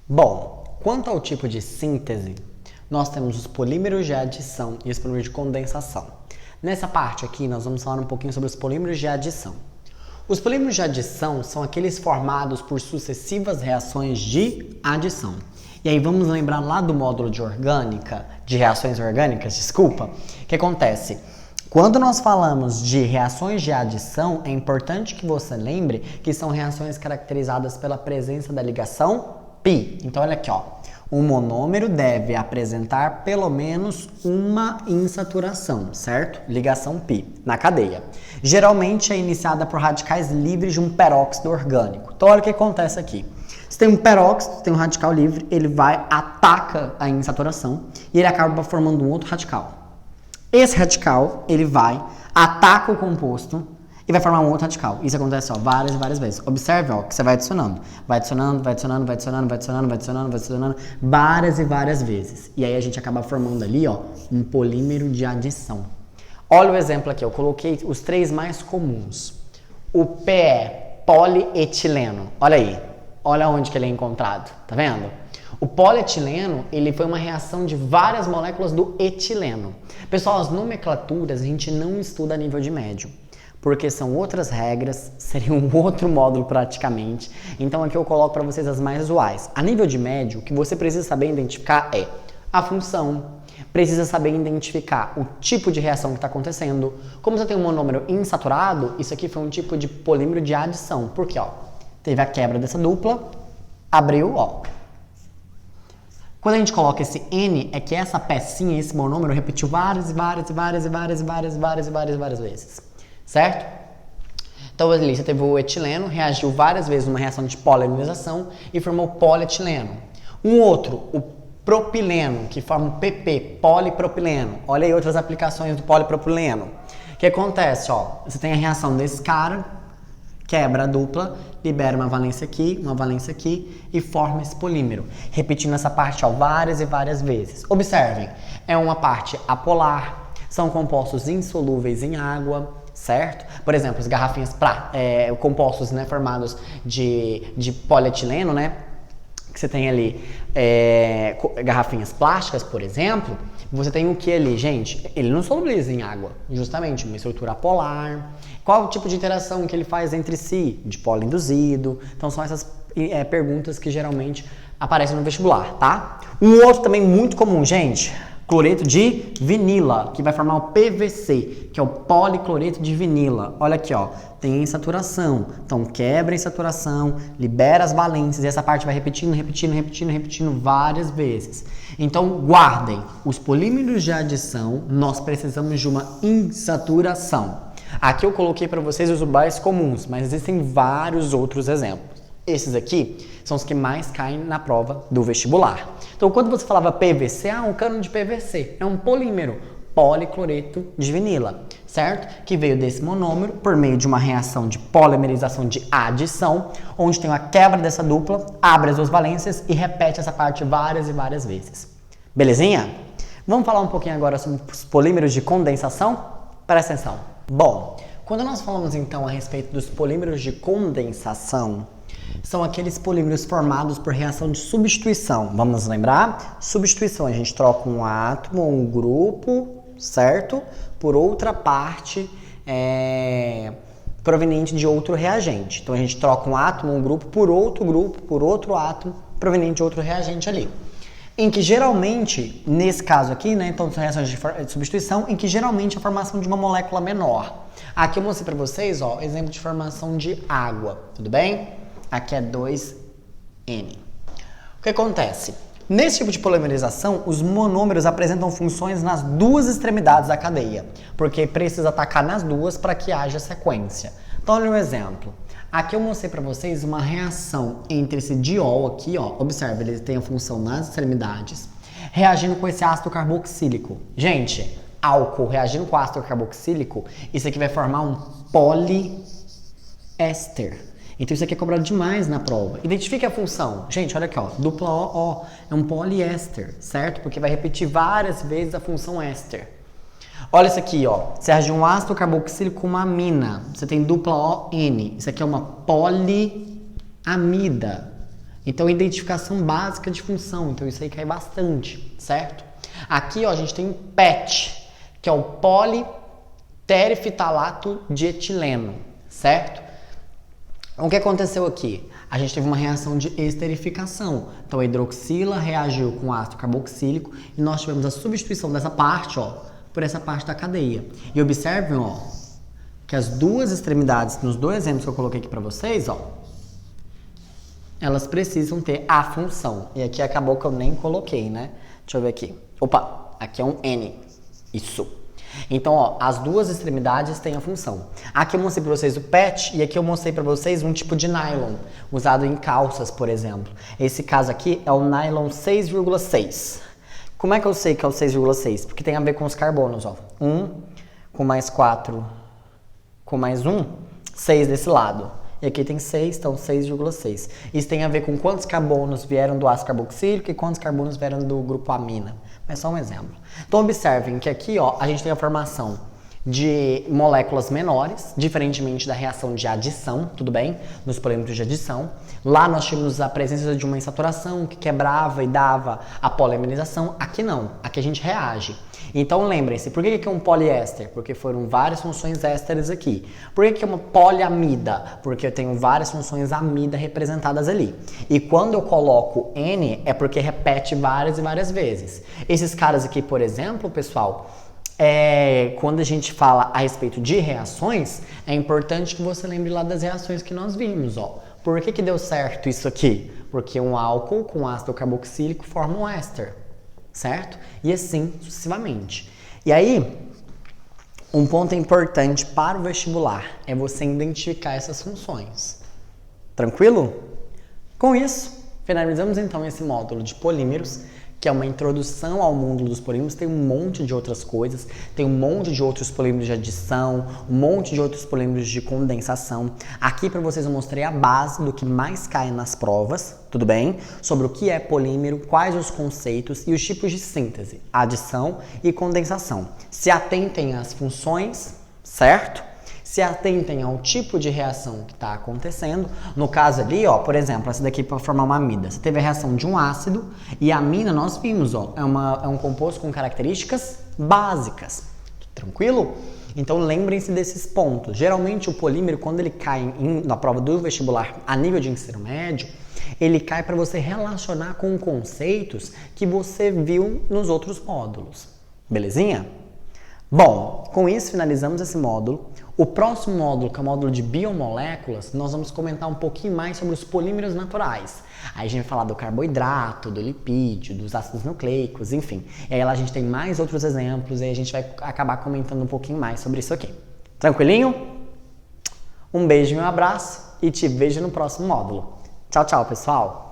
Bom, quanto ao tipo de síntese, nós temos os polímeros de adição e os polímeros de condensação. Nessa parte aqui, nós vamos falar um pouquinho sobre os polímeros de adição. Os polímeros de adição são aqueles formados por sucessivas reações de adição. E aí vamos lembrar lá do módulo de orgânica, de reações orgânicas, desculpa, o que acontece? Quando nós falamos de reações de adição, é importante que você lembre que são reações caracterizadas pela presença da ligação pi. Então olha aqui, ó. Um monômero deve apresentar pelo menos uma insaturação, certo? Ligação pi, na cadeia. Geralmente é iniciada por radicais livres de um peróxido orgânico. Então olha o que acontece aqui. Se tem um peróxido, tem um radical livre, ele ataca a insaturação e ele acaba formando um outro radical. Esse radical, ele ataca o composto e vai formar um outro radical. Isso acontece, ó, várias e várias vezes. Observe, ó, que você vai adicionando, várias e várias vezes. E aí a gente acaba formando ali, ó, um polímero de adição. Olha o exemplo aqui, eu coloquei os três mais comuns. O PE, polietileno. Olha aí, olha onde que ele é encontrado, tá vendo? O polietileno, ele foi uma reação de várias moléculas do etileno. Pessoal, as nomenclaturas a gente não estuda a nível de médio, porque são outras regras, seria um outro módulo praticamente. Então aqui eu coloco para vocês as mais usuais. A nível de médio, o que você precisa saber identificar é a função, precisa saber identificar o tipo de reação que está acontecendo. Como você tem um monômero insaturado, isso aqui foi um tipo de polímero de adição. Por quê? Ó, teve a quebra dessa dupla, abriu, ó. Quando a gente coloca esse N, é que essa pecinha, esse monômero, repetiu várias vezes. Certo? Então ali você teve o etileno, reagiu várias vezes numa reação de polimerização e formou polietileno. Um outro, o propileno, que forma o PP, polipropileno. Olha aí outras aplicações do polipropileno. O que acontece? Ó, você tem a reação desse cara, quebra a dupla, libera uma valência aqui e forma esse polímero. Repetindo essa parte, ó, várias e várias vezes. Observem, é uma parte apolar, são compostos insolúveis em água, certo? Por exemplo, as garrafinhas compostos, né, formados de polietileno, né? Que você tem ali garrafinhas plásticas, por exemplo, você tem o que ali, gente? Ele não solubiliza em água, justamente uma estrutura apolar. Qual o tipo de interação que ele faz entre si? De polo induzido. Então são essas perguntas que geralmente aparecem no vestibular, tá? Um outro também muito comum, gente, cloreto de vinila, que vai formar o PVC, que é o policloreto de vinila. Olha aqui, ó, tem a insaturação. Então quebra a insaturação, libera as valências e essa parte vai repetindo várias vezes. Então guardem, os polímeros de adição, nós precisamos de uma insaturação. Aqui eu coloquei para vocês os mais comuns, mas existem vários outros exemplos. Esses aqui são os que mais caem na prova do vestibular. Então, quando você falava PVC, um cano de PVC é um polímero, policloreto de vinila, certo? Que veio desse monômero por meio de uma reação de polimerização de adição, onde tem uma quebra dessa dupla, abre as duas valências e repete essa parte várias e várias vezes. Belezinha? Vamos falar um pouquinho agora sobre os polímeros de condensação? Presta atenção. Bom, quando nós falamos então a respeito dos polímeros de condensação, são aqueles polímeros formados por reação de substituição. Vamos lembrar? Substituição, a gente troca um átomo ou um grupo, certo? Por outra parte proveniente de outro reagente. Então a gente troca um átomo, um grupo, por outro átomo proveniente de outro reagente ali. Em que geralmente, nesse caso aqui, né, então são reações de substituição, em que geralmente a formação de uma molécula menor. Aqui eu mostrei para vocês, ó, exemplo de formação de água, tudo bem? Aqui é 2N. O que acontece? Nesse tipo de polimerização, os monômeros apresentam funções nas duas extremidades da cadeia, porque precisa atacar nas duas para que haja sequência. Então, olha um exemplo. Aqui eu mostrei para vocês uma reação entre esse diol aqui, ó. Observe, ele tem a função nas extremidades, reagindo com esse ácido carboxílico. Gente, álcool reagindo com ácido carboxílico, isso aqui vai formar um poliéster. Então isso aqui é cobrado demais na prova. Identifique a função. Gente, olha aqui, ó, dupla O, é um poliéster, certo? Porque vai repetir várias vezes a função éster. Olha isso aqui, ó. Você reage um ácido carboxílico com uma amina. Você tem dupla ON. Isso aqui é uma poliamida. Então, identificação básica de função. Então, isso aí cai bastante, certo? Aqui, ó, a gente tem o PET, que é o politerfitalato de etileno, certo? O que aconteceu aqui? A gente teve uma reação de esterificação. Então, a hidroxila reagiu com ácido carboxílico e nós tivemos a substituição dessa parte, ó, por essa parte da cadeia. E observem, ó, que as duas extremidades, nos dois exemplos que eu coloquei aqui para vocês, ó, elas precisam ter a função. E aqui acabou que eu nem coloquei, né? Deixa eu ver aqui. Opa, aqui é um N. Isso. Então, ó, as duas extremidades têm a função. Aqui eu mostrei para vocês o PET e aqui eu mostrei para vocês um tipo de nylon, usado em calças, por exemplo. Esse caso aqui é o nylon 6,6. Como é que eu sei que é o 6,6? Porque tem a ver com os carbonos, ó. 1 com mais 4 com mais 1, 6 desse lado. E aqui tem 6, então 6,6. Isso tem a ver com quantos carbonos vieram do ácido carboxílico e quantos carbonos vieram do grupo amina. Mas só um exemplo. Então observem que aqui, ó, a gente tem a formação de moléculas menores, diferentemente da reação de adição, tudo bem? Nos polímeros de adição. Lá nós tínhamos a presença de uma insaturação que quebrava e dava a polimerização. Aqui não, aqui a gente reage. Então lembrem-se, por que é um poliéster? Porque foram várias funções ésteres aqui. Por que é uma poliamida? Porque eu tenho várias funções amida representadas ali. E quando eu coloco N, é porque repete várias e várias vezes. Esses caras aqui, por exemplo, pessoal, quando a gente fala a respeito de reações, é importante que você lembre lá das reações que nós vimos, ó. Por que deu certo isso aqui? Porque um álcool com ácido carboxílico forma um éster, certo? E assim sucessivamente. E aí, um ponto importante para o vestibular é você identificar essas funções. Tranquilo? Com isso, finalizamos então esse módulo de polímeros, que é uma introdução ao mundo dos polímeros. Tem um monte de outras coisas, tem um monte de outros polímeros de adição, um monte de outros polímeros de condensação. Aqui para vocês eu mostrei a base do que mais cai nas provas, tudo bem? Sobre o que é polímero, quais os conceitos e os tipos de síntese, adição e condensação. Se atentem às funções, certo? Se atentem ao tipo de reação que está acontecendo. No caso ali, ó, por exemplo, essa daqui para formar uma amida. Você teve a reação de um ácido e a amina nós vimos, ó, é um composto com características básicas. Tranquilo? Então lembrem-se desses pontos. Geralmente o polímero, quando ele cai na prova do vestibular a nível de ensino médio, ele cai para você relacionar com conceitos que você viu nos outros módulos. Belezinha? Bom, com isso finalizamos esse módulo. O próximo módulo, que é o módulo de biomoléculas, nós vamos comentar um pouquinho mais sobre os polímeros naturais. Aí a gente vai falar do carboidrato, do lipídio, dos ácidos nucleicos, enfim. E aí lá a gente tem mais outros exemplos e aí a gente vai acabar comentando um pouquinho mais sobre isso aqui. Tranquilinho? Um beijo e um abraço e te vejo no próximo módulo. Tchau, tchau, pessoal!